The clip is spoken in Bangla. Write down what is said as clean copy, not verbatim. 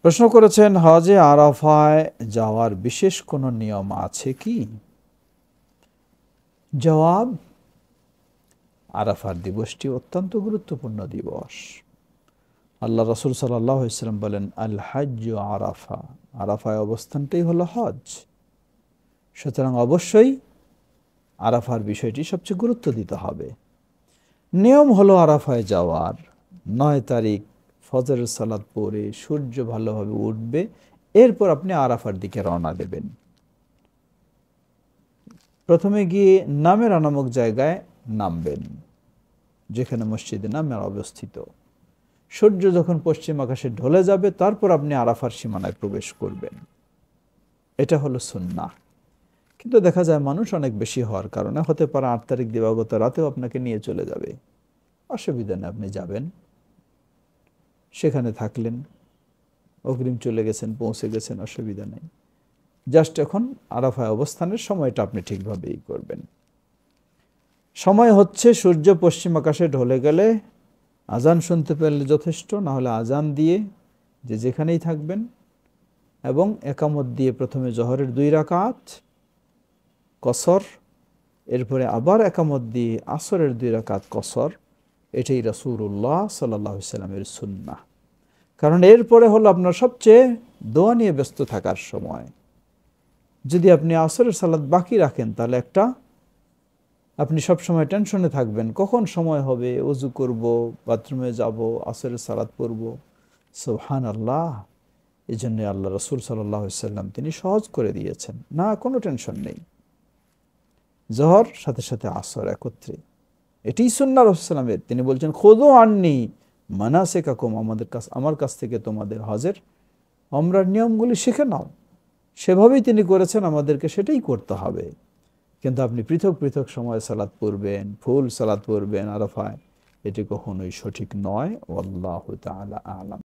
প্রশ্ন করেছেন, হজে আরাফায় যাওয়ার বিশেষ কোনো নিয়ম আছে কি? জবাব, আরাফার দিবসটি অত্যন্ত গুরুত্বপূর্ণ দিবস। আল্লাহ রাসূল সাল্লাল্লাহু আলাইহি ওয়াসাল্লাম বলেন, আল হাজ্জু আরাফা, আরাফায় অবস্থানটাই হলো হজ। সুতরাং অবশ্যই আরাফার বিষয়টি সবচেয়ে গুরুত্ব দিতে হবে। নিয়ম হলো আরাফায় যাওয়ার ৯ তারিখ ফজরের সালাত পড়ে সূর্য ভালোভাবে উঠবে, এরপর আপনি আরাফার দিকে রওনা দেবেন। প্রথমে গিয়ে নামেরা নামক জায়গায় নামবেন, যেখানে মসজিদে নামের অবস্থিত। সূর্য যখন পশ্চিম আকাশে ঢলে যাবে, তারপর আপনি আরাফার সীমানায় প্রবেশ করবেন। এটা হলো সুন্নাহ। কিন্তু দেখা যায় মানুষ অনেক বেশি হওয়ার কারণে হতে পারে ৮ তারিখ দিবাগত রাতেও আপনাকে নিয়ে চলে যাবে। অসুবিধা নেই, আপনি যাবেন, সেখানে থাকলেন, অগ্রিম চলে গেছেন, পৌঁছে গেছেন, অসুবিধা নেই। জাস্ট এখন আরাফায় অবস্থানের সময়টা আপনি ঠিকভাবেই করবেন। সময় হচ্ছে সূর্য পশ্চিম আকাশে ঢলে গেলে আজান শুনতে পেলে যথেষ্ট, না হলে আজান দিয়ে যে যেখানেই থাকবেন এবং একামত দিয়ে প্রথমে জোহরের 2 রাকাত কসর, এরপরে আবার একামত দিয়ে আসরের 2 রাকাত কসর। এটাই রাসূলুল্লাহ সাল্লাল্লাহু আলাইহি ওয়াসাল্লামের সুন্নাহ। কারণ এরপরে হলো আপনার সবচেয়ে দোয়া নিয়ে ব্যস্ত থাকার সময়। যদি আপনি আসরের সালাত বাকি রাখেন, তাহলে আপনি সবসময় টেনশনে থাকবেন, কখন সময় হবে, ওযু করব, বাথরুমে যাব, আসরের সালাত পড়ব। সুবহানাল্লাহ। এই জন্য আল্লাহ রাসূল সাল্লাল্লাহু আলাইহি ওয়াসাল্লাম তিনি সহজ করে দিয়েছেন, না কোনো টেনশন নেই, জোহর সাথে সাথে আসর একত্রে। এটাই সুন্নাহ রাসূল সাল্লামের। তিনি বলছেন, খুযু আন্নী মানাসিকাকুম, আমার কাছ থেকে তোমাদের হজের ওমরার নিয়মগুলি শিখে নাও। সেভাবেই তিনি করেছেন, আমাদেরকে সেটাই করতে হবে। কিন্তু আপনি পৃথক পৃথক সময় সালাত পড়বেন, ফুল সালাত পড়বেন আরাফায়, এটি কখনোই সঠিক নয়। আল্লাহু তাআলা আ'লাম।